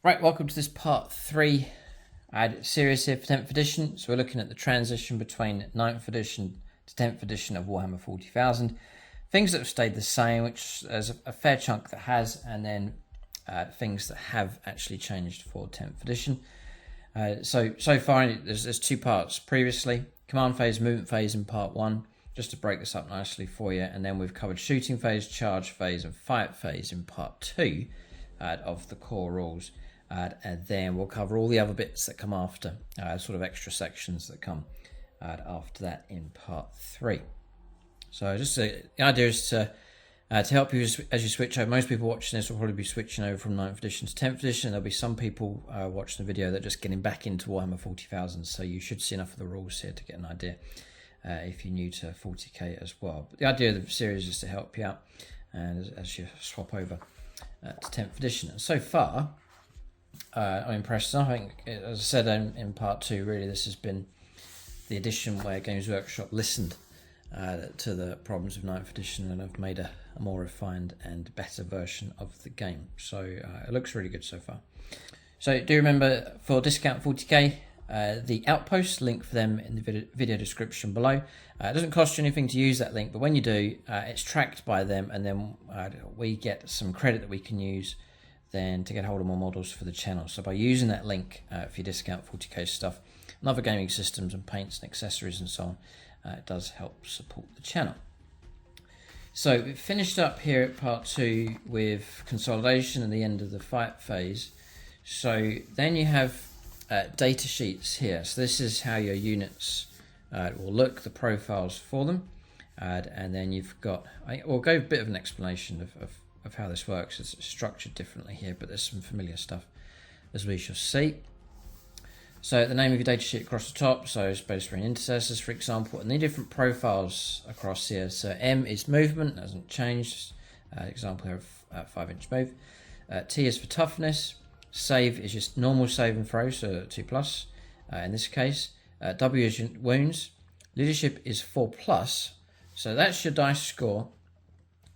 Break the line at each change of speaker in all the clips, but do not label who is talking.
Right, welcome to this part 3 series here for 10th edition. So we're looking at the transition between 9th edition to 10th edition of Warhammer 40,000. Things that have stayed the same, which there's a fair chunk that has, and then things that have actually changed for 10th edition. So far there's 2 parts previously. Command phase, movement phase in part 1, just to break this up nicely for you. And then we've covered shooting phase, charge phase and fight phase in part 2 of the core rules. And then we'll cover all the other bits that come after, sort of extra sections that come after that in part 3. So just the idea is to help you as you switch over. Most people watching this will probably be switching over from 9th edition to 10th edition. There'll be some people watching the video that are just getting back into Warhammer 40,000, so you should see enough of the rules here to get an idea if you're new to 40k as well. But the idea of the series is to help you out and as you swap over to 10th edition. And so far, I'm impressed. I think, as I said in part 2, really this has been the edition where Games Workshop listened to the problems of 9th edition and have made a more refined and better version of the game. So it looks really good so far. So do remember, for Discount 40k, the Outpost, link for them in the video description below. It doesn't cost you anything to use that link, but when you do, it's tracked by them, and then we get some credit that we can use then to get hold of more models for the channel. So by using that link for your Discount 40k stuff and other gaming systems and paints and accessories and so on, it does help support the channel. So we finished up here at part 2 with consolidation and the end of the fight phase. So then you have data sheets here. So this is how your units will look, the profiles for them, and then you've got, we'll go a bit of an explanation of how this works. It's structured differently here, but there's some familiar stuff as we shall see. So the name of your datasheet across the top, so Space Marine Intercessors, for example, and the different profiles across here. So M is movement, hasn't changed. Example here of 5-inch move. T is for toughness. Save is just normal save and throw, so 2+. In this case, W is your wounds. Leadership is 4+. So that's your dice score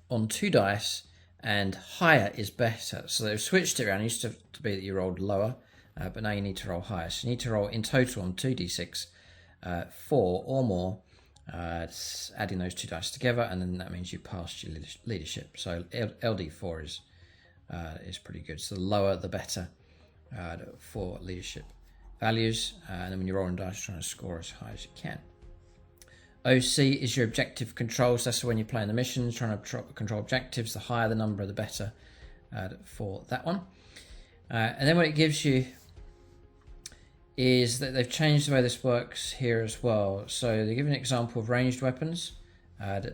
on 2 dice. And higher is better. So they've switched it around. It used to be that you rolled lower, but now you need to roll higher. So you need to roll in total on 2d6, 4 or more, adding those 2 dice together, and then that means you passed your leadership. So LD4 is pretty good. So the lower the better for leadership values. And then when you're rolling dice, trying to score as high as you can. OC is your objective controls. That's when you're playing the missions, trying to control objectives. The higher the number, the better for that one. And then what it gives you is that they've changed the way this works here as well. So they give an example of ranged weapons.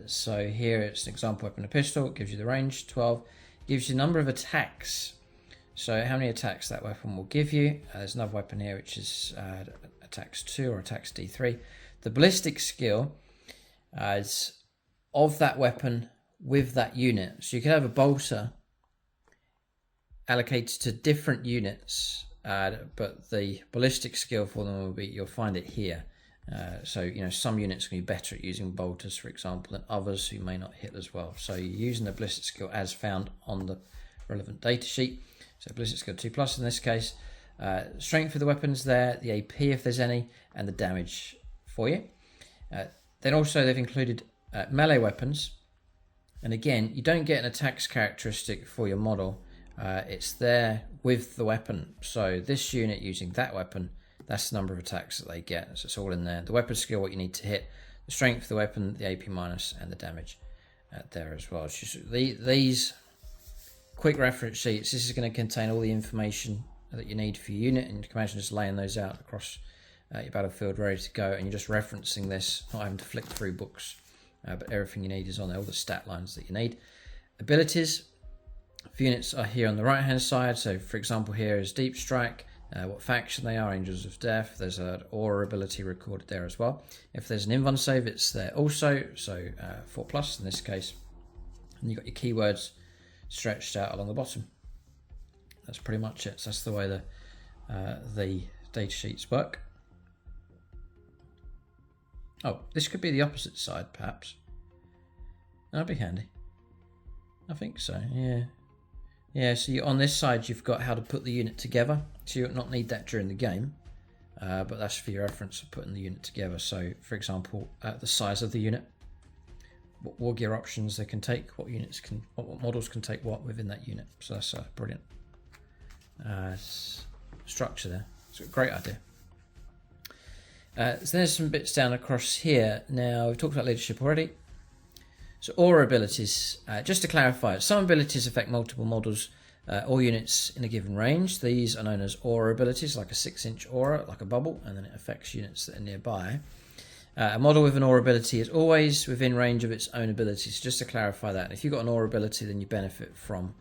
So here it's an example weapon, a pistol. It gives you the range, 12. It gives you the number of attacks. So how many attacks that weapon will give you. There's another weapon here which is attacks 2 or attacks D3. The ballistic skill is of that weapon with that unit. So you could have a bolter allocated to different units, but the ballistic skill for them will be, you'll find it here. So some units can be better at using bolters, for example, than others who may not hit as well. So you're using the ballistic skill as found on the relevant data sheet. So ballistic skill 2+ in this case. Strength for the weapons there, the AP if there's any, and the damage for you. Then also they've included melee weapons, and again you don't get an attacks characteristic for your model. It's there with the weapon. So this unit using that weapon, that's the number of attacks that they get. So it's all in there. The weapon skill, what you need to hit, the strength of the weapon, the AP minus, and the damage there as well. It's just these quick reference sheets. This is going to contain all the information that you need for your unit, and you can imagine just laying those out across your battlefield ready to go, and you're just referencing this, not having to flick through books, but everything you need is on there, all the stat lines that you need. Abilities for units are here on the right hand side. So for example here is Deep Strike, what faction they are, Angels of Death. There's an aura ability recorded there as well. If there's an invuln save, it's there also, so 4+ in this case, and you've got your keywords stretched out along the bottom. That's pretty much it. So that's the way the data sheets work. Oh, this could be the opposite side, perhaps. That'd be handy. I think so, yeah. Yeah, so on this side you've got how to put the unit together. So you'll not need that during the game, but that's for your reference of putting the unit together. So, for example, the size of the unit, what war gear options they can take, what models can take what within that unit. So that's a brilliant structure there. It's a great idea. So there's some bits down across here. Now, we've talked about leadership already. So aura abilities, just to clarify, some abilities affect multiple models or units in a given range. These are known as aura abilities, like a 6-inch aura, like a bubble, and then it affects units that are nearby. A model with an aura ability is always within range of its own abilities. So just to clarify that, if you've got an aura ability, then you benefit from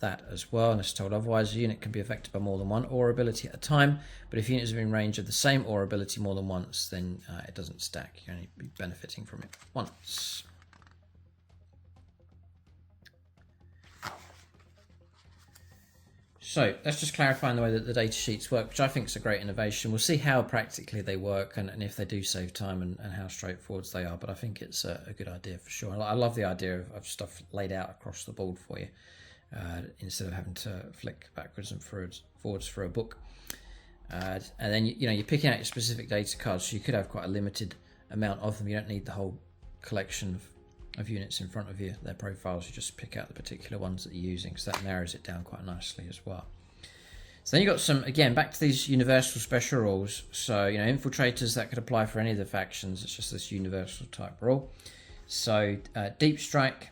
that as well. Unless told otherwise, a unit can be affected by more than one aura ability at a time, but if units are in range of the same aura ability more than once, then it doesn't stack. You only be benefiting from it once. So that's just clarifying the way that the data sheets work, which I think is a great innovation. We'll see how practically they work and if they do save time and how straightforward they are, but I think it's a good idea for sure. I love the idea of stuff laid out across the board for you instead of having to flick backwards and forwards for a book. And then you're picking out your specific data cards, so you could have quite a limited amount of them. You don't need the whole collection of units in front of you, their profiles. You just pick out the particular ones that you're using, so that narrows it down quite nicely as well. So then you've got some, again, back to these universal special rules. So, infiltrators, that could apply for any of the factions. It's just this universal type rule. So, deep strike,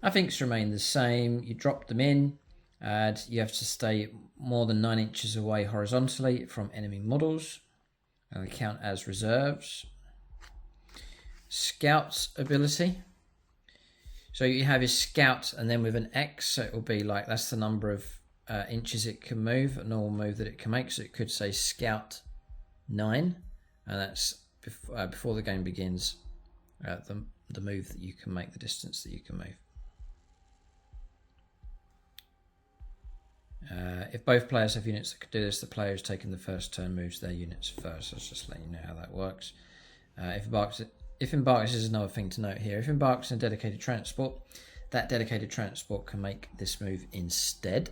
I think it's remained the same. You drop them in, and you have to stay more than 9 inches away horizontally from enemy models, and they count as reserves. Scout's ability. So you have your scout, and then with an X, so it will be like that's the number of inches it can move, a normal move that it can make. So it could say scout 9, and that's before the game begins. The move that you can make, the distance that you can move. If both players have units that could do this, the player who's taken the first turn moves their units first. So let's just let you know how that works. If embarks, this is another thing to note here. If embarks in a dedicated transport, that dedicated transport can make this move instead.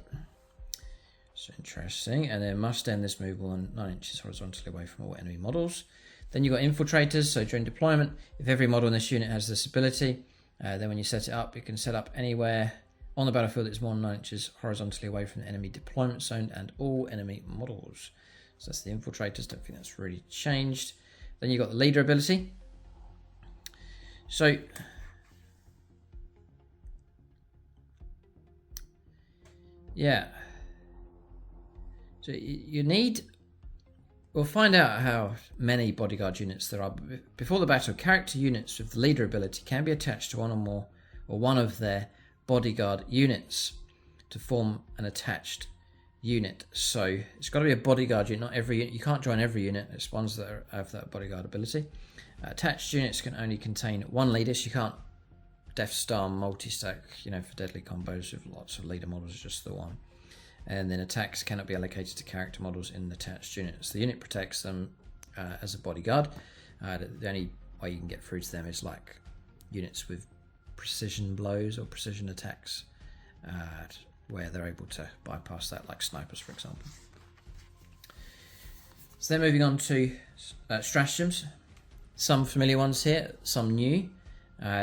So interesting. And then must end this move 9 inches horizontally away from all enemy models. Then you've got infiltrators. So during deployment, if every model in this unit has this ability, then when you set it up, you can set up anywhere on the battlefield that's more than 9 inches horizontally away from the enemy deployment zone and all enemy models. So that's the infiltrators. Don't think that's really changed. Then you've got the leader ability. So, yeah. So you need... We'll find out how many bodyguard units there are. Before the battle, character units with the leader ability can be attached to one or more, or one of their bodyguard units to form an attached unit. So it's got to be a bodyguard unit, not every unit. You can't join every unit. It's ones that have that bodyguard ability. Attached units can only contain one leader, so you can't Death Star multi-stack, for deadly combos with lots of leader models, just the one. And then attacks cannot be allocated to character models in attached units. The unit protects them as a bodyguard. The only way you can get through to them is like units with precision blows or precision attacks, where they're able to bypass that, like snipers, for example. So then moving on to stratagems. Some familiar ones here, some new.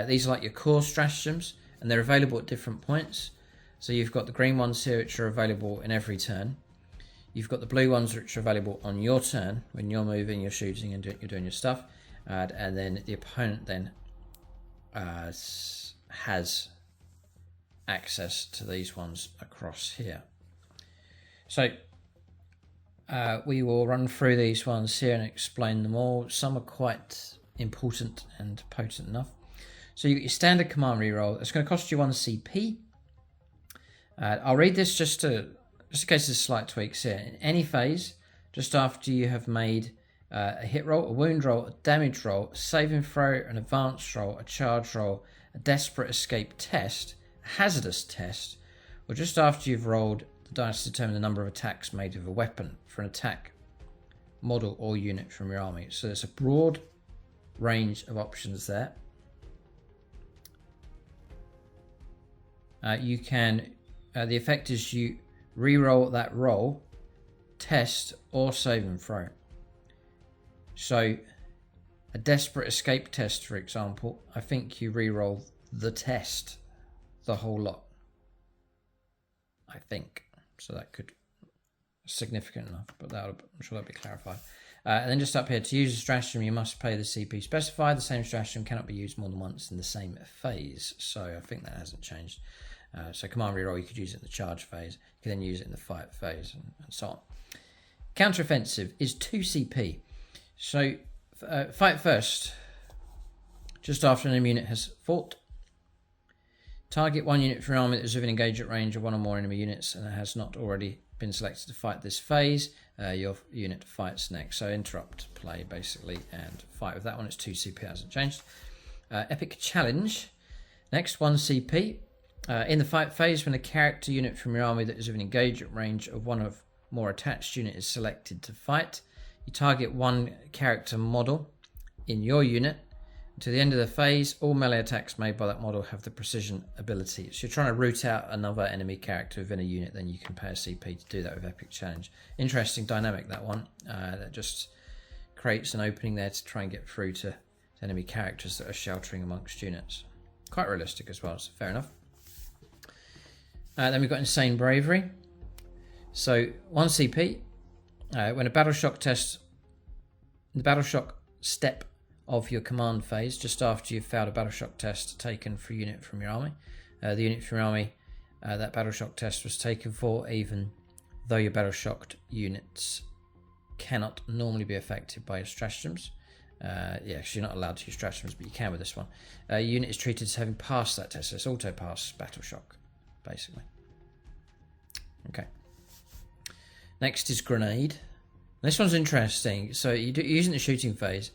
These are like your core stratagems, and they're available at different points. So you've got the green ones here, which are available in every turn. You've got the blue ones, which are available on your turn when you're moving, you're shooting, and you're doing your stuff. And then the opponent then has access to these ones across here. So we will run through these ones here and explain them all. Some are quite important and potent enough. So you get your standard command reroll. It's going to cost you 1 CP. I'll read this just in case there's slight tweaks here. In any phase, just after you have made a hit roll, a wound roll, a damage roll, a saving throw, an advanced roll, a charge roll, a desperate escape test, a hazardous test, or just after you've rolled the dice to determine the number of attacks made with a weapon for an attack model or unit from your army. So there's a broad range of options there. you can, the effect is you re-roll that roll, test, or save and throw. So a desperate escape test, for example, I think you re-roll the test, the whole lot. I think. So that could be significant enough, but I'm sure that'll be clarified. And then just up here, to use a stratagem, you must pay the CP specified. The same stratagem cannot be used more than once in the same phase. So I think that hasn't changed. So command reroll, you could use it in the charge phase. You can then use it in the fight phase and so on. Counteroffensive is 2 CP. So fight first, just after an enemy unit has fought. Target one unit from your army that is within engagement range of one or more enemy units and has not already been selected to fight this phase. Your unit fights next. So interrupt play basically and fight with that one. It's 2 CP, hasn't changed. Epic challenge. Next, 1 CP. In the fight phase, when a character unit from your army that is within engagement range of one or more attached unit is selected to fight, you target one character model in your unit. To the end of the phase, all melee attacks made by that model have the precision ability. So you're trying to root out another enemy character within a unit, then you can pay a CP to do that with Epic Challenge. Interesting dynamic, that one. That just creates an opening there to try and get through to enemy characters that are sheltering amongst units. Quite realistic as well, so fair enough. Then we've got Insane Bravery. So 1 CP. When a Battle Shock test, the Battle Shock step of your command phase, just after you've failed a Battle Shock test taken for a unit from your army. The unit from your army that Battle Shock test was taken for, even though your Battle Shocked units cannot normally be affected by your stratagems. Because you're not allowed to use stratagems, but you can with this one. Your unit is treated as having passed that test, so it's auto-pass Battle Shock, basically. Okay. Next is Grenade. This one's interesting. So you're using the shooting phase.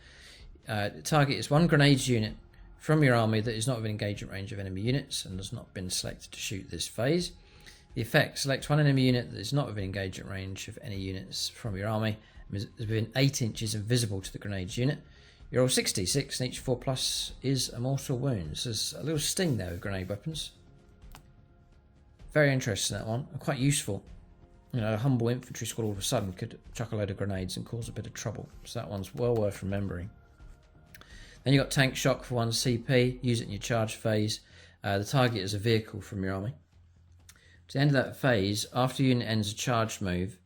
The target is 1 grenades unit from your army that is not within engagement range of enemy units and has not been selected to shoot this phase. The effect, select 1 enemy unit that is not within engagement range of any units from your army and is within 8 inches and visible to the grenades unit. You roll 6d6 and each 4+ is a mortal wound. So there's a little sting there with grenade weapons. Very interesting, that one, and quite useful. You know, a humble infantry squad all of a sudden could chuck a load of grenades and cause a bit of trouble. So that one's well worth remembering. Then you've got Tank Shock for 1 CP. Use it in your charge phase. The target is a vehicle from your army. To the end of that phase, after your unit ends a charge move,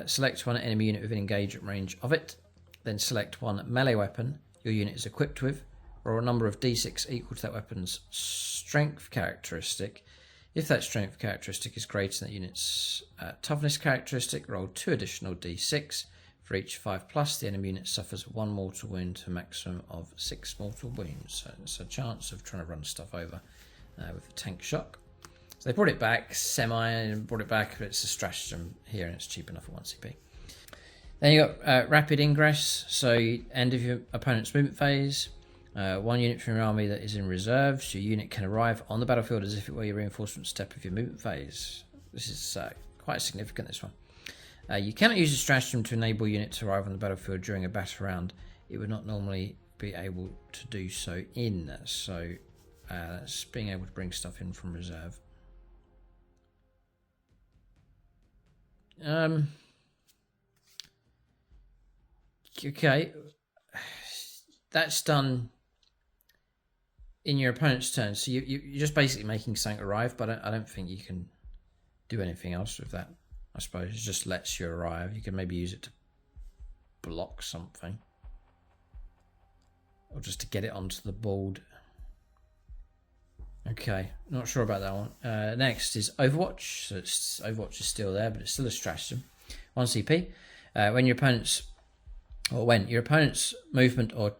select 1 enemy unit within engagement range of it. Then select 1 melee weapon your unit is equipped with, or a number of d6 equal to that weapon's strength characteristic. If that strength characteristic is greater than that unit's toughness characteristic, roll 2 additional d6. For each 5+, the enemy unit suffers 1 mortal wound to a maximum of 6 mortal wounds. So it's a chance of trying to run stuff over with a Tank Shock. So they brought it back, brought it back, but it's a stratagem here and it's cheap enough for 1 CP. Then you got Rapid Ingress. So end of your opponent's movement phase. 1 unit from your army that is in reserves. Your unit can arrive on the battlefield as if it were your reinforcement step of your movement phase. This is quite significant, this one. You cannot use a stratagem to enable a unit to arrive on the battlefield during a battle round. It would not normally be able to do so in. So that's being able to bring stuff in from reserve. Okay. That's done in your opponent's turn. So you're just basically making something arrive, but I don't think you can do anything else with that. I suppose it just lets you arrive. You can maybe use it to block something. Or just to get it onto the board. Okay, not sure about that one. Next is Overwatch. So Overwatch is still there, but it's still a stratagem. 1 CP. When your opponent's movement or...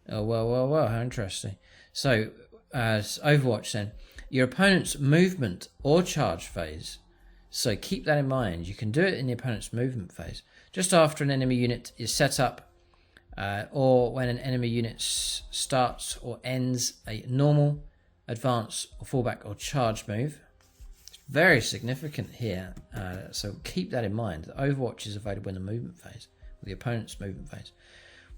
Oh, well, how interesting. So, Overwatch then. Your opponent's movement or charge phase. So keep that in mind. You can do it in the opponent's movement phase. Just after an enemy unit is set up, or when an enemy unit starts or ends a normal, advance, or fallback or charge move. It's very significant here. So keep that in mind. The Overwatch is available in the movement phase, or the opponent's movement phase.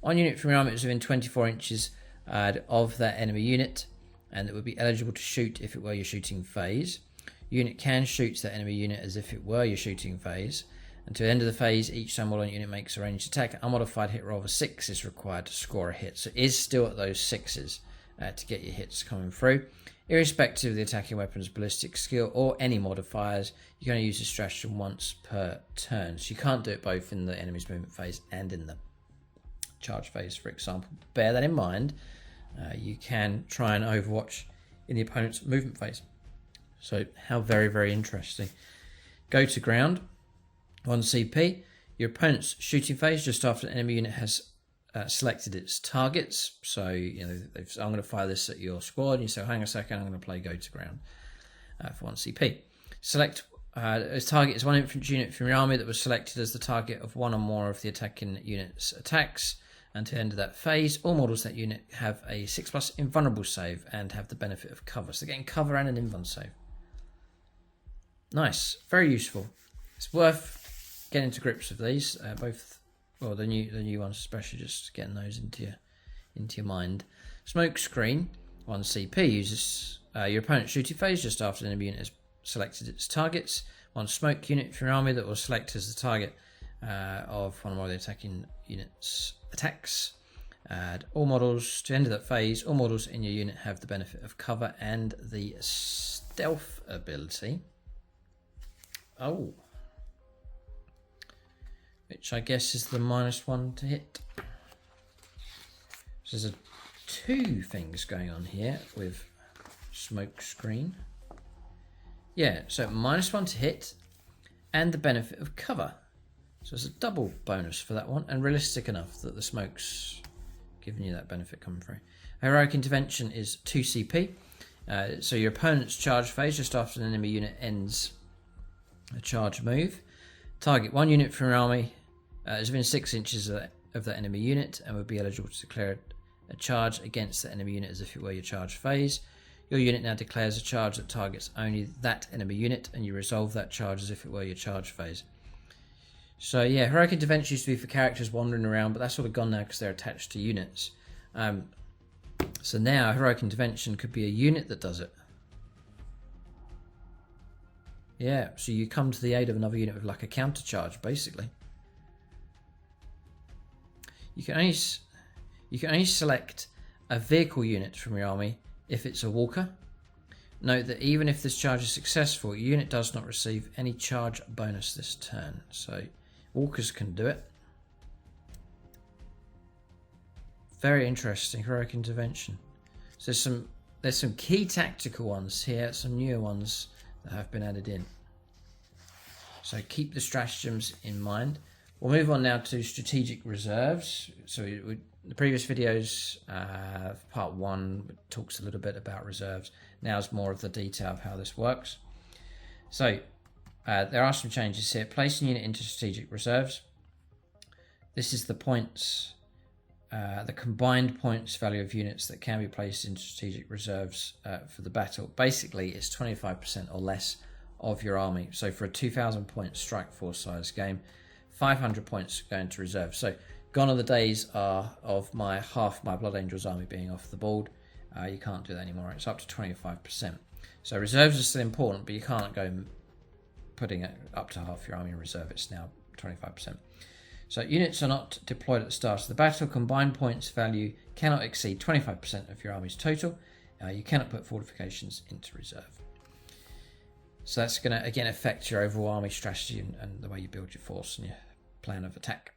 1 unit from your army is within 24 inches of that enemy unit, and it would be eligible to shoot if it were your shooting phase. Unit can shoot that enemy unit as if it were your shooting phase. Until the end of the phase, each time model unit makes a ranged attack, a modified hit roll of a 6 is required to score a hit. So it is still at those 6s to get your hits coming through. Irrespective of the attacking weapon's ballistic skill or any modifiers, you're going to use the stratagem once per turn. So you can't do it both in the enemy's movement phase and in the charge phase, for example. Bear that in mind. You can try and overwatch in the opponent's movement phase. So how very, very interesting. Go to ground. 1 CP. Your opponent's shooting phase just after the enemy unit has selected its targets. So, you know, I'm going to fire this at your squad. And you say, hang a second, I'm going to play go to ground for 1 CP. Select as target is 1 infantry unit from your army that was selected as the target of 1 or more of the attacking unit's attacks. Until the end of that phase, all models that unit have a 6+ invulnerable save and have the benefit of cover. So they're getting cover and an invuln save. Nice, very useful. It's worth getting to grips with these, both, well, the new ones especially, just getting those into your mind. Smoke screen 1 CP uses your opponent's shooting phase just after the enemy unit has selected its targets. 1 smoke unit from your army that will select as the target of 1 or more of the attacking unit's attacks. Add all models to the end of that phase. All models in your unit have the benefit of cover and the stealth ability. Oh. Which I guess is the -1 to hit. So there's 2 things going on here with smoke screen. Yeah, so -1 to hit and the benefit of cover. So it's a double bonus for that one, and realistic enough that the smoke's giving you that benefit coming through. Heroic Intervention is 2 CP. So your opponent's charge phase just after an enemy unit ends a charge move. Target 1 unit from your army is within 6 inches of that enemy unit and would be eligible to declare a charge against the enemy unit as if it were your charge phase. Your unit now declares a charge that targets only that enemy unit, and you resolve that charge as if it were your charge phase. So yeah, Heroic Intervention used to be for characters wandering around, but that's sort of gone now because they're attached to units. So now Heroic Intervention could be a unit that does it. Yeah, so you come to the aid of another unit with like a counter charge, basically. You can only select a vehicle unit from your army if it's a walker. Note that even if this charge is successful, your unit does not receive any charge bonus this turn. So walkers can do it. Very interesting, Heroic Intervention. So there's some key tactical ones here, some newer ones that have been added in. So keep the stratagems in mind. We'll move on now to strategic reserves. So the previous videos, part 1 talks a little bit about reserves. Now is more of the detail of how this works. So there are some changes here. Placing unit into strategic reserves. This is the points, the combined points value of units that can be placed into strategic reserves for the battle. Basically, it's 25% or less of your army. So for a 2,000 point strike force size game, 500 points go into reserve. So gone are the days of half my Blood Angels army being off the board. You can't do that anymore. It's up to 25%. So reserves are still important, but you can't go putting it up to half your army in reserve. It's now 25%. So units are not deployed at the start of the battle. Combined points value cannot exceed 25% of your army's total. You cannot put fortifications into reserve. So that's going to, again, affect your overall army strategy and the way you build your force and your plan of attack.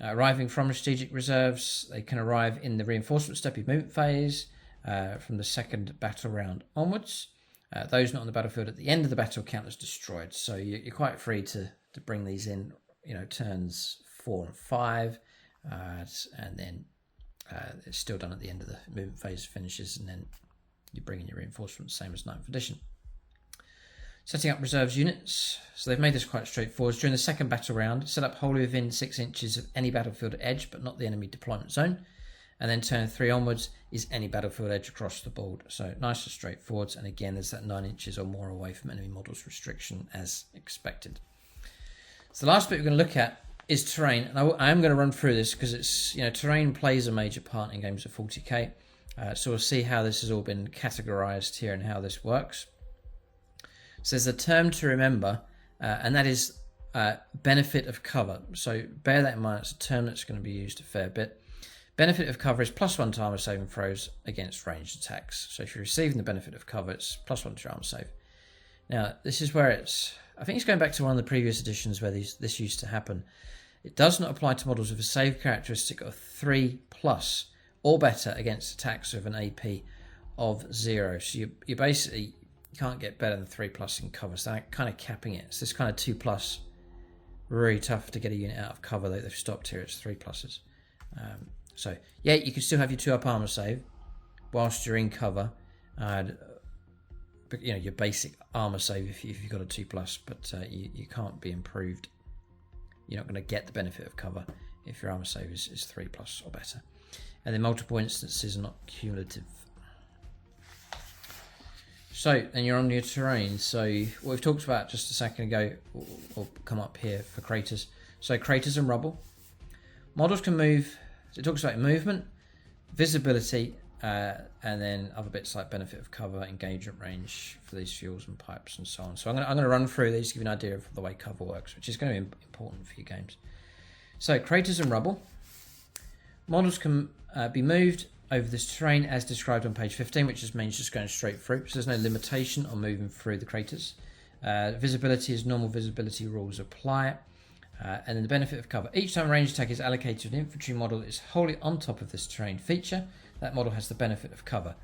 Arriving from strategic reserves, they can arrive in the reinforcement step of movement phase from the 2nd battle round onwards. Those not on the battlefield at the end of the battle count as destroyed. So you're quite free to bring these in, turns 4 and 5, and then it's still done at the end of the movement phase finishes, and then you bring in your reinforcements, same as 9th edition. Setting up reserves units. So they've made this quite straightforward. During the 2nd battle round, set up wholly within 6 inches of any battlefield edge, but not the enemy deployment zone. And then turn 3 onwards is any battlefield edge across the board. So nice and straightforward. And again, there's that 9 inches or more away from enemy models restriction as expected. So the last bit we're going to look at is terrain. And I am going to run through this because it's, terrain plays a major part in games of 40k. So we'll see how this has all been categorized here and how this works. So there's a term to remember, and that is benefit of cover. So bear that in mind. It's a term that's going to be used a fair bit. Benefit of cover is +1 to armor saving throws against ranged attacks. So if you're receiving the benefit of cover, it's +1 to your armor save. Now, this is where I think it's going back to one of the previous editions where this used to happen. It does not apply to models with a save characteristic of 3+ or better against attacks with an AP of 0. So you basically can't get better than 3+ in cover. So they're kind of capping it. So this kind of 2+, really tough to get a unit out of cover. They've stopped here. It's 3+. So yeah, you can still have your 2+ armor save whilst you're in cover. But your basic armor save if you've got a 2+, but you can't be improved. You're not going to get the benefit of cover if your armor save is 3+ or better. And then multiple instances, not cumulative. So then you're on your terrain. So what we've talked about just a second ago will come up here for craters. So craters and rubble. Models can move. So it talks about movement, visibility, and then other bits like benefit of cover, engagement range for these fuels and pipes and so on. So I'm going to run through these to give you an idea of the way cover works, which is going to be important for your games. So craters and rubble. Models can be moved over this terrain as described on page 15, which just means just going straight through. So there's no limitation on moving through the craters. Visibility is normal visibility rules apply. And then the benefit of cover. Each time a ranged attack is allocated to an infantry model that is wholly on top of this terrain feature, that model has the benefit of cover,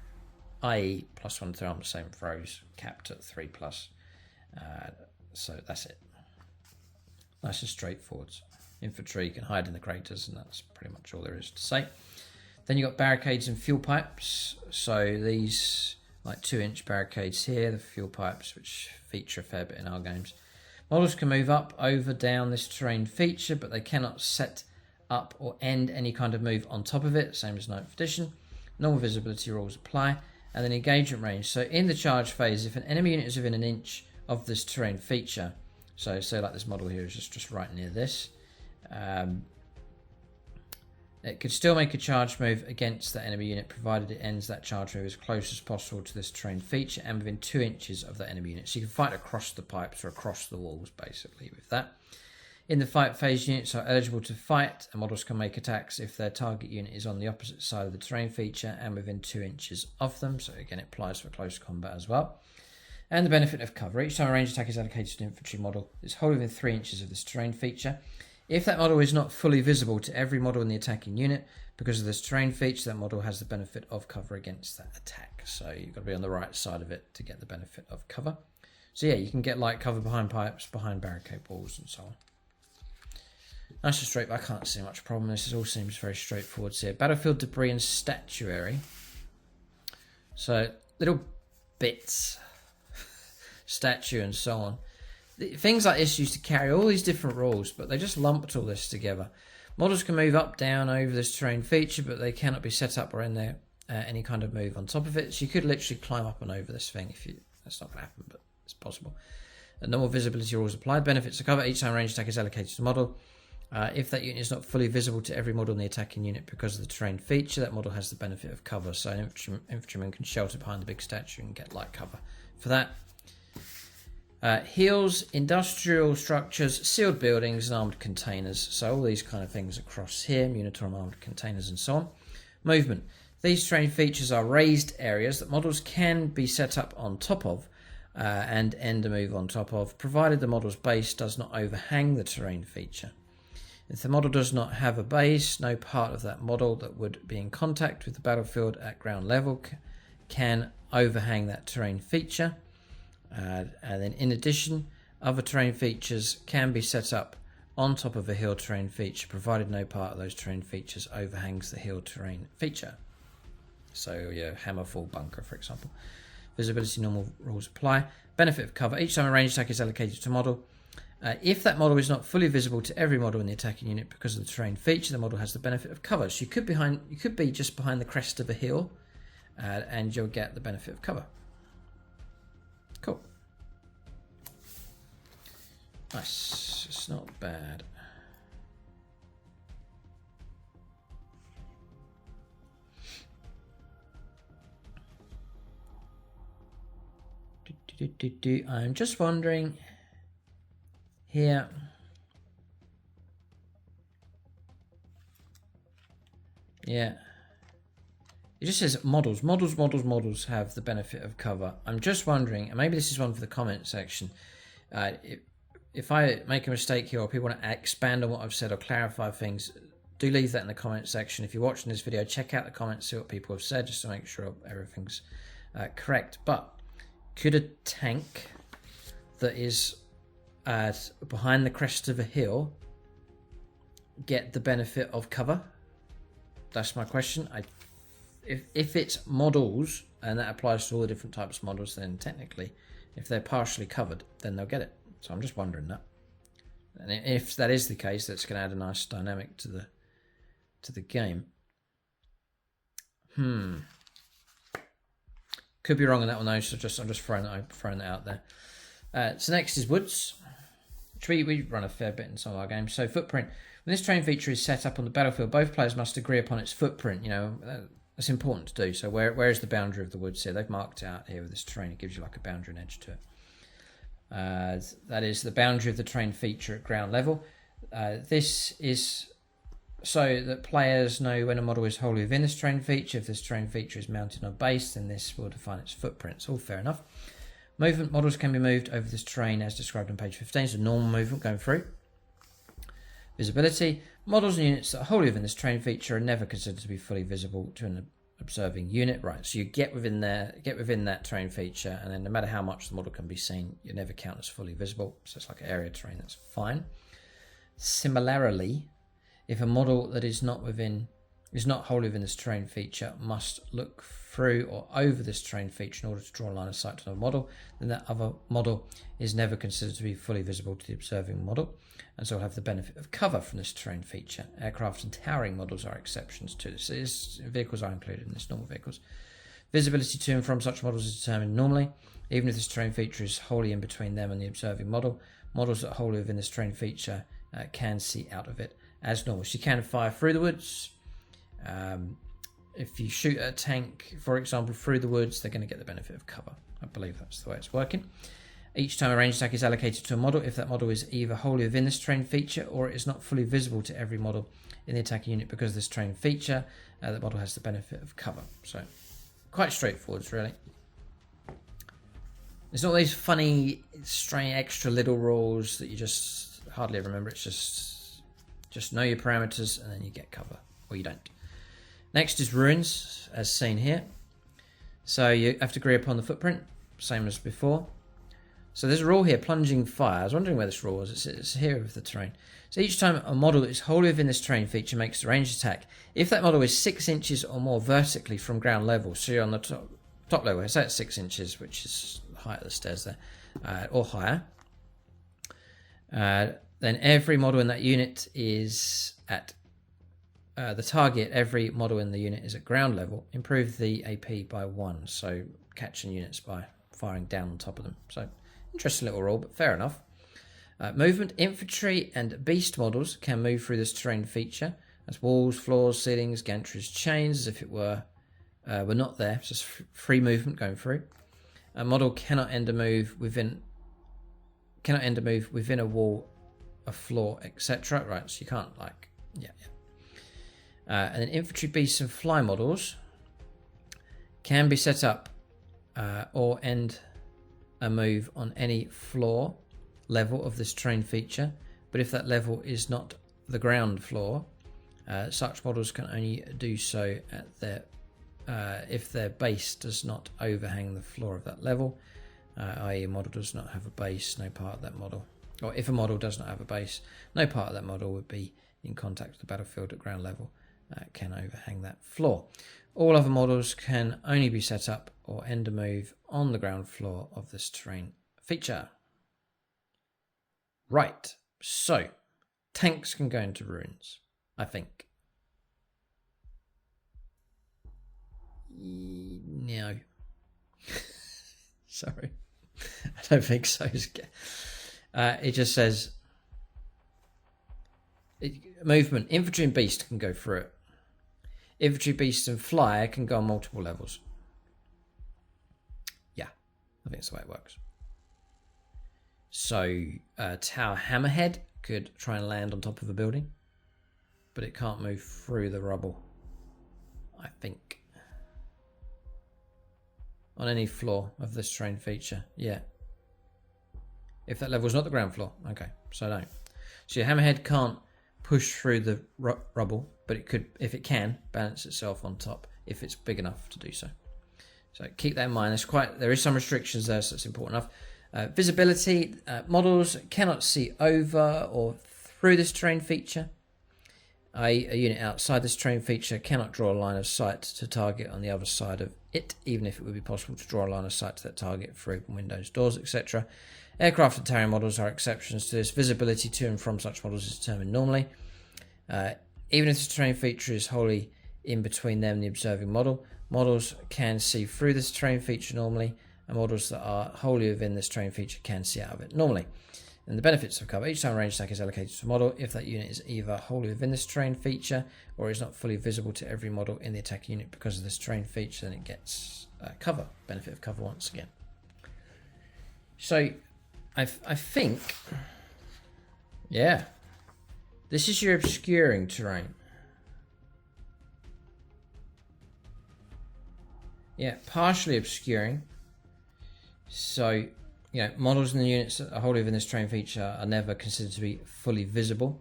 i.e. +1 to armor saving throws, capped at 3+. So that's it. Nice and straightforward. Infantry can hide in the craters, and that's pretty much all there is to say. Then you've got barricades and fuel pipes. So these like 2-inch barricades here, the fuel pipes, which feature a fair bit in our games. Models can move up, over, down this terrain feature, but they cannot set up or end any kind of move on top of it, same as 9th edition. Normal visibility rules apply. And then engagement range. So in the charge phase, if an enemy unit is within an inch of this terrain feature, so say like this model here is just right near this, it could still make a charge move against that enemy unit, provided it ends that charge move as close as possible to this terrain feature and within 2 inches of that enemy unit. So you can fight across the pipes or across the walls, basically, with that. In the fight phase, units are eligible to fight, and models can make attacks if their target unit is on the opposite side of the terrain feature and within 2 inches of them. So again, it applies for close combat as well. And the benefit of cover. Each time a ranged attack is allocated to an infantry model, it's wholly within 3 inches of this terrain feature. If that model is not fully visible to every model in the attacking unit, because of this terrain feature, that model has the benefit of cover against that attack. So you've got to be on the right side of it to get the benefit of cover. So yeah, you can get light cover behind pipes, behind barricade walls, and so on. Nice and straight, but I can't see much problem. This all seems very straightforward here. Battlefield debris and statuary. So little bits, statue and so on. Things like this used to carry all these different rules, but they just lumped all this together. Models can move up, down over this terrain feature, but they cannot be set up or in there any kind of move on top of it. So you could literally climb up and over this thing if you. That's not going to happen, but it's possible. Normal visibility rules apply. Benefits to cover. Each time ranged attack is allocated to the model. If that unit is not fully visible to every model in the attacking unit because of the terrain feature, that model has the benefit of cover. So an infantryman can shelter behind the big statue and get light cover for that. Hills, industrial structures, sealed buildings, and armoured containers. So all these kind of things across here, uniform armoured containers and so on. Movement. These terrain features are raised areas that models can be set up on top of and end a move on top of, provided the model's base does not overhang the terrain feature. If the model does not have a base, no part of that model that would be in contact with the battlefield at ground level can overhang that terrain feature. And then in addition, other terrain features can be set up on top of a hill terrain feature, provided no part of those terrain features overhangs the hill terrain feature. So your hammerfall bunker, for example. Visibility normal rules apply. Benefit of cover. Each time a ranged attack is allocated to a model, if that model is not fully visible to every model in the attacking unit because of the terrain feature, the model has the benefit of cover. So you could be just behind the crest of a hill, and you'll get the benefit of cover. Cool. Nice. It's not bad. I'm just wondering here. Yeah. It just says models have the benefit of cover. I'm just wondering, and maybe this is one for the comment section. If I make a mistake here, or people want to expand on what I've said or clarify things, do leave that in the comment section. If you're watching this video, check out the comments, see what people have said, just to make sure everything's correct. But could a tank that is behind the crest of a hill get the benefit of cover? That's my question. If it's models, and that applies to all the different types of models, then technically, if they're partially covered, then they'll get it. So I'm just wondering that. And if that is the case, that's going to add a nice dynamic to the game. Could be wrong on that one though, so I'm just throwing that out there. So next is woods, which we run a fair bit in some of our games. So footprint. When this terrain feature is set up on the battlefield, both players must agree upon its footprint. You know, that's important to do. So where is the boundary of the woods here? They've marked it out here with this terrain. It gives you like a boundary and edge to it. That is the boundary of the terrain feature at ground level. This is so that players know when a model is wholly within this terrain feature. If this terrain feature is mounted on a base, then this will define its footprint. It's all fair enough. Movement. Models can be moved over this terrain as described on page 15. So normal movement going through. Visibility. Models and units that are wholly within this terrain feature are never considered to be fully visible to an observing unit. Right, so you get within that terrain feature, and then no matter how much the model can be seen, you never count as fully visible. So it's like area terrain, that's fine. Similarly, if a model that is not wholly within this terrain feature must look through or over this terrain feature in order to draw a line of sight to another model, then that other model is never considered to be fully visible to the observing model, and so will have the benefit of cover from this terrain feature. Aircraft and towering models are exceptions to this. Vehicles are included in this, normal vehicles. Visibility to and from such models is determined normally, even if this terrain feature is wholly in between them and the observing model. Models that are wholly within this terrain feature can see out of it as normal. So you can fire through the woods. If you shoot a tank, for example, through the woods, they're going to get the benefit of cover. I believe that's the way it's working. Each time a ranged attack is allocated to a model, if that model is either wholly within this terrain feature or it is not fully visible to every model in the attacking unit because of this terrain feature, the model has the benefit of cover. So quite straightforward, really. There's not these funny, strange, extra little rules that you just hardly remember. It's just know your parameters and then you get cover, or you don't. Next is ruins, as seen here. So you have to agree upon the footprint, same as before. So there's a rule here, plunging fire. I was wondering where this rule was. It's here with the terrain. So each time a model that is wholly within this terrain feature makes the ranged attack, if that model is 6 inches or more vertically from ground level, so you're on the top level, say it's 6 inches, which is the height of the stairs there, or higher, then every model in that unit is at the target. Every model in the unit is at ground level. Improve the AP by 1, so catching units by firing down on top of them. So interesting little rule, but fair enough. Movement. Infantry and beast models can move through this terrain feature. That's walls, floors, ceilings, gantries, chains, as if it were not there. It's just free movement going through. A model cannot end a move within a wall, a floor, etc. Right, so you can't and then infantry, beasts, and fly models can be set up or end a move on any floor level of this terrain feature, but if that level is not the ground floor, such models can only do so at their if their base does not overhang the floor of that level, i.e. a model does not have a base, no part of that model, or if a model does not have a base, no part of that model would be in contact with the battlefield at ground level, can overhang that floor. All other models can only be set up or end a move on the ground floor of this terrain feature. Right, so tanks can go into ruins, I think. No. Sorry. I don't think so. It just says movement. Infantry and beast can go through it. Infantry, beast, and flyer can go on multiple levels. Yeah, I think that's the way it works. So Tower Hammerhead could try and land on top of a building, but it can't move through the rubble, I think. On any floor of this terrain feature, yeah. If that level is not the ground floor, okay, so no. So your Hammerhead can't push through the rubble, but it could, if it can, balance itself on top if it's big enough to do so. So keep that in mind. There is some restrictions there, so it's important enough. Visibility, models cannot see over or through this terrain feature. A unit outside this terrain feature cannot draw a line of sight to target on the other side of it, even if it would be possible to draw a line of sight to that target through open windows, doors, etc. Aircraft and terrain models are exceptions to this. Visibility to and from such models is determined normally. Even if the terrain feature is wholly in between them and the observing model, models can see through this terrain feature normally, and models that are wholly within this terrain feature can see out of it normally. And the benefits of cover: each time a range stack is allocated to a model, if that unit is either wholly within this terrain feature or is not fully visible to every model in the attacking unit because of this terrain feature, then it gets cover. Benefit of cover once again. So I think, yeah, this is your obscuring terrain. Yeah, partially obscuring. So, you know, models in the units that are wholly within this terrain feature are never considered to be fully visible.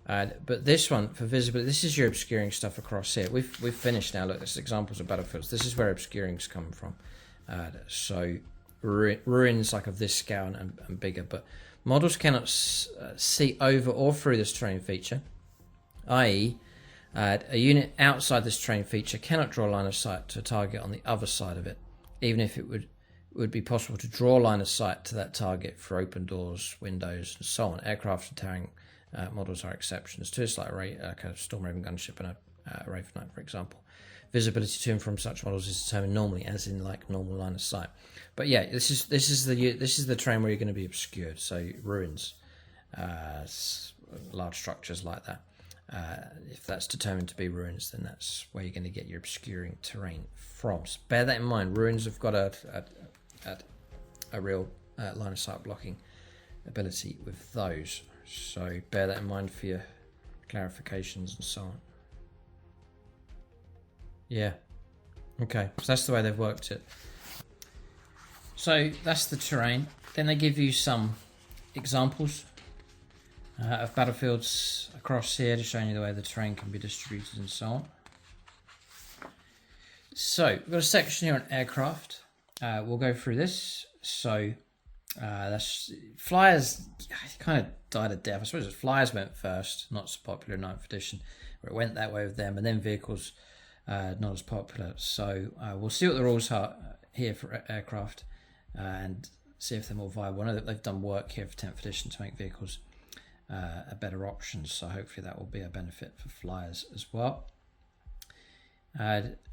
But this one, for visibility, this is your obscuring stuff across here. We've finished now. Look, this is examples of battlefields. This is where obscuring's come from. So ruins like of this scale and bigger, but models cannot see over or through this terrain feature, i.e. A unit outside this terrain feature cannot draw a line of sight to a target on the other side of it, even if it would be possible to draw a line of sight to that target for open doors, windows, and so on. Aircraft and terrain models are exceptions to this, like a Storm Raven gunship and a Raven Knight, for example. Visibility to and from such models is determined normally, as in like normal line of sight. But yeah, this is the terrain where you're going to be obscured. So ruins, large structures like that. If that's determined to be ruins, then that's where you're going to get your obscuring terrain from. So bear that in mind. Ruins have got a real line of sight blocking ability with those. So bear that in mind for your clarifications and so on. Yeah. Okay. So that's the way they've worked it. So that's the terrain. Then they give you some examples of battlefields across here, just showing you the way the terrain can be distributed and so on. So we've got a section here on aircraft. We'll go through this. So that's flyers kind of died a death. I suppose flyers went first, not so popular in 9th edition, where it went that way with them, and then vehicles not as popular. So we'll see what the rules are here for aircraft and see if they're more viable. I know that they've done work here for 10th edition to make vehicles a better option, so hopefully that will be a benefit for flyers as well.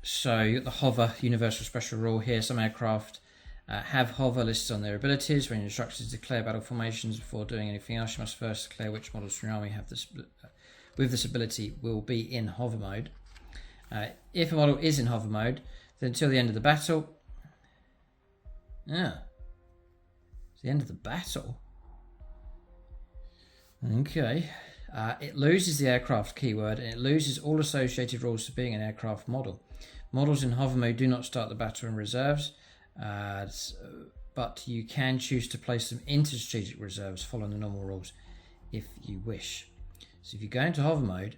So you got the hover universal special rule here. Some aircraft have hover listed on their abilities. When you're instructed to declare battle formations before doing anything else, you must first declare which models from your army have this with this ability will be in hover mode. If a model is in hover mode, then until the end of the battle, it's the end of the battle. Okay. It loses the aircraft keyword, and it loses all associated rules to being an aircraft model. Models in hover mode do not start the battle in reserves, but you can choose to place them into strategic reserves following the normal rules if you wish. So if you go into hover mode,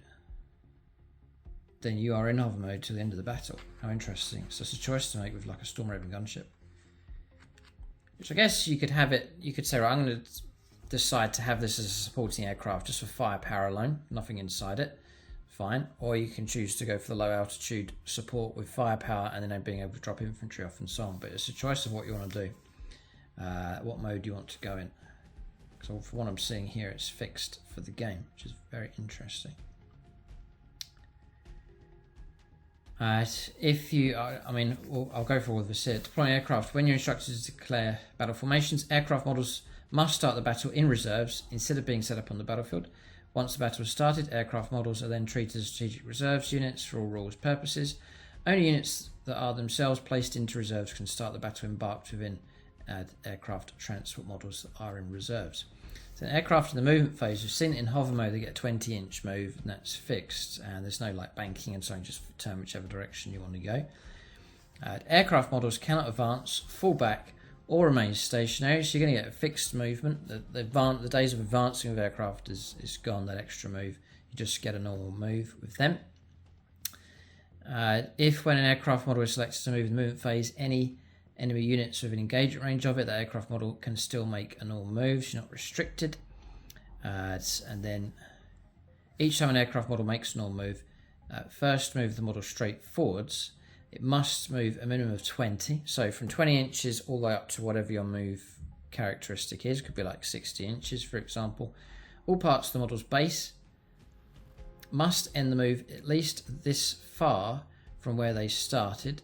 then you are in hover mode till the end of the battle. How interesting. So it's a choice to make with like a Storm Raven gunship. Which I guess you could have it, you could say, right, I'm going to decide to have this as a supporting aircraft just for firepower alone, nothing inside it, fine. Or you can choose to go for the low altitude support with firepower and then being able to drop infantry off and so on. But it's a choice of what you want to do, what mode you want to go in. So for what I'm seeing here, it's fixed for the game, which is very interesting. If you, I'll go for all of this here. Deploying aircraft. When you're instructed to declare battle formations, aircraft models must start the battle in reserves instead of being set up on the battlefield. Once the battle is started, aircraft models are then treated as strategic reserves units for all rules purposes. Only units that are themselves placed into reserves can start the battle embarked within add aircraft transport models that are in reserves. So aircraft in the movement phase, we've seen it in hover mode, they get a 20-inch move, and that's fixed, and there's no like banking and so on, just turn whichever direction you want to go. Aircraft models cannot advance, fall back, or remain stationary, so you're going to get a fixed movement. The days of advancing with aircraft is gone, that extra move. You just get a normal move with them. If when an aircraft model is selected to move in the movement phase, any enemy units within engagement range of it, the aircraft model can still make a normal move. She's not restricted. And then each time an aircraft model makes a normal move, first move the model straight forwards. It must move a minimum of 20. So from 20 inches all the way up to whatever your move characteristic is. Could be like 60 inches, for example. All parts of the model's base must end the move at least this far from where they started.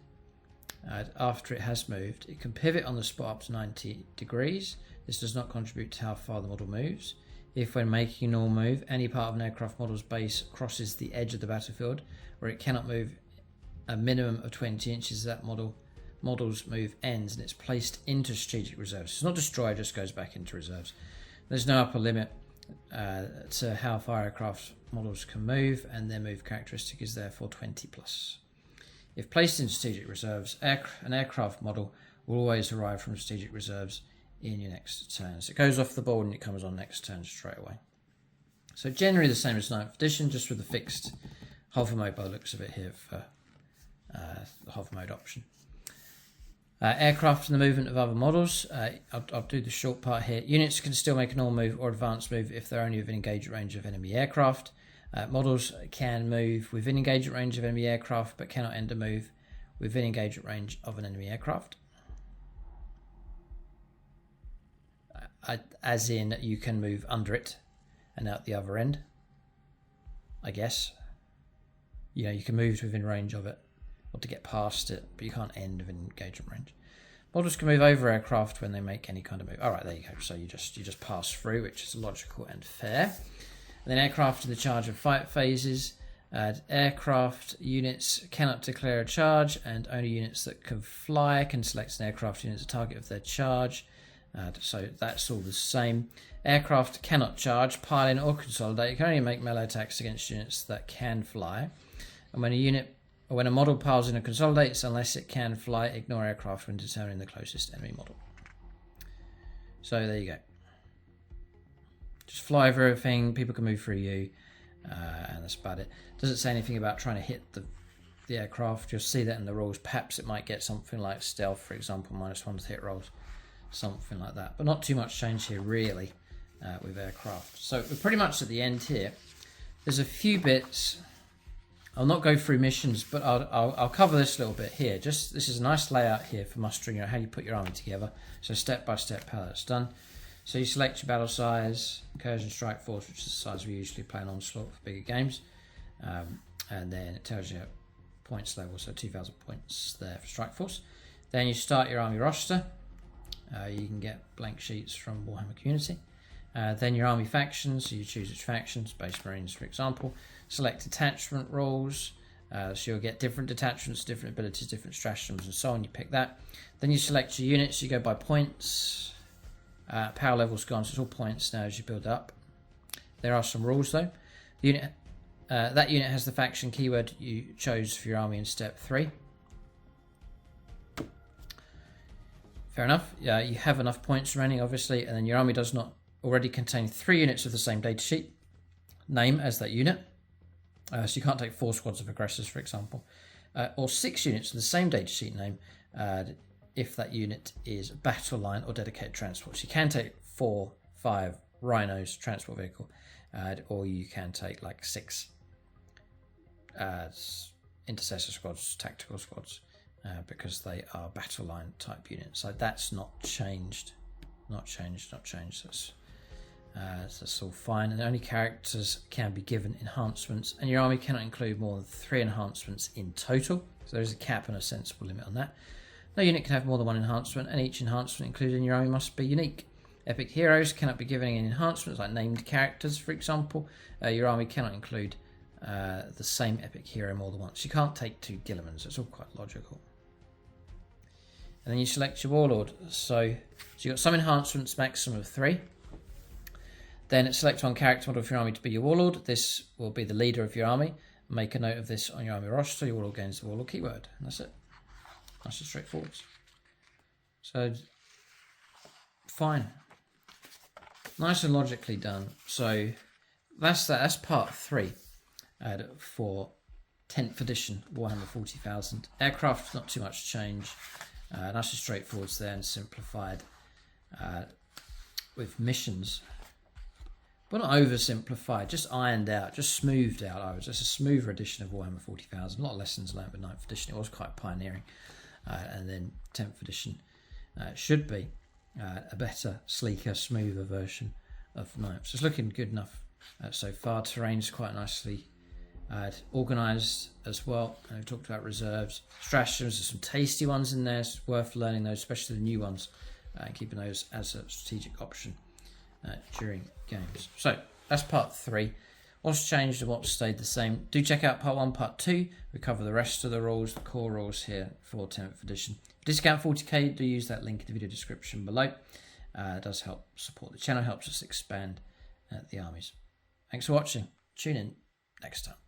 After it has moved, it can pivot on the spot up to 90 degrees. This does not contribute to how far the model moves. If when making a normal move, any part of an aircraft model's base crosses the edge of the battlefield, where it cannot move a minimum of 20 inches, that model's move ends and it's placed into strategic reserves. It's not destroyed, it just goes back into reserves. There's no upper limit to how far aircraft models can move, and their move characteristic is therefore 20 plus. If placed in strategic reserves, an aircraft model will always arrive from strategic reserves in your next turn. So it goes off the board and it comes on next turn straight away. So generally the same as 9th edition, just with the fixed hover mode by the looks of it here for the hover mode option. Aircraft and the movement of other models. I'll do the short part here. Units can still make a normal move or advanced move if they're only within engagement range of enemy aircraft. Models can move within engagement range of enemy aircraft but cannot end a move within engagement range of an enemy aircraft. As in, you can move under it and out the other end, I guess. You know, you can move within range of it or to get past it, but you can't end within engagement range. Models can move over aircraft when they make any kind of move. All right, there you go. So you just pass through, which is logical and fair. And then aircraft in the charge and fight phases. Aircraft units cannot declare a charge, and only units that can fly can select an aircraft unit as a target of their charge. So that's all the same. Aircraft cannot charge, pile in, or consolidate. It can only make melee attacks against units that can fly. And when a model piles in or consolidates, unless it can fly, ignore aircraft when determining the closest enemy model. So there you go. Just fly over everything, people can move through you, and that's about it. Doesn't say anything about trying to hit the aircraft. You'll see that in the rules. Perhaps it might get something like stealth, for example, -1 to hit rolls, something like that. But not too much change here, really, with aircraft. So we're pretty much at the end here. There's a few bits. I'll not go through missions, but I'll cover this little bit here. This is a nice layout here for mustering how you put your army together. So step by step how that's done. So you select your battle size, incursion strike force, which is the size we usually play an onslaught for bigger games, and then it tells you points level, so 2,000 points there for strike force. Then you start your army roster. You can get blank sheets from Warhammer Community. Then your army factions, so you choose which factions, Space Marines for example. Select detachment roles, so you'll get different detachments, different abilities, different stratagems and so on. You pick that. Then you select your units, you go by points. Power level's gone, so it's all points now as you build up. There are some rules though. That unit has the faction keyword you chose for your army in step 3. Fair enough. You have enough points remaining, obviously, and then your army does not already contain 3 units of the same datasheet name as that unit. So you can't take 4 squads of aggressors, for example, or 6 units of the same datasheet name if that unit is battle line or dedicated transport. So you can take 4, 5 rhinos transport vehicle, or you can take like 6 intercessor squads, tactical squads, because they are battle line type units. So that's not changed. That's all fine. And only characters can be given enhancements, and your army cannot include more than 3 enhancements in total. So there's a cap and a sensible limit on that. No unit can have more than 1 enhancement, and each enhancement included in your army must be unique. Epic heroes cannot be given any enhancements, like named characters, for example. Your army cannot include the same epic hero more than once. You can't take 2 Gillimans. It's all quite logical. and then you select your warlord. So you've got some enhancements, maximum of 3. Then select one character model of your army to be your warlord. This will be the leader of your army. Make a note of this on your army roster. Your warlord gains the warlord keyword. And that's it. Nice and straightforward. So, fine. Nice and logically done. So, that's that. That's part 3 for 10th edition Warhammer 40,000. Aircraft, not too much change. Nice and straightforward there and simplified with missions. But not oversimplified, just ironed out, just smoothed out. Just a smoother edition of Warhammer 40,000. A lot of lessons learned with 9th edition. It was quite pioneering. And then 10th edition should be a better, sleeker, smoother version of 9th. So it's looking good enough so far. Terrain's quite nicely organised as well. And we've talked about reserves. Stratagems, there's some tasty ones in there. It's worth learning those, especially the new ones, and keeping those as a strategic option during games. So that's part 3. What's changed and what's stayed the same? Do check out part 1, part 2. We cover the rest of the rules, the core rules here for 10th edition. Discount 40k, do use that link in the video description below. It does help support the channel, helps us expand the armies. Thanks for watching. Tune in next time.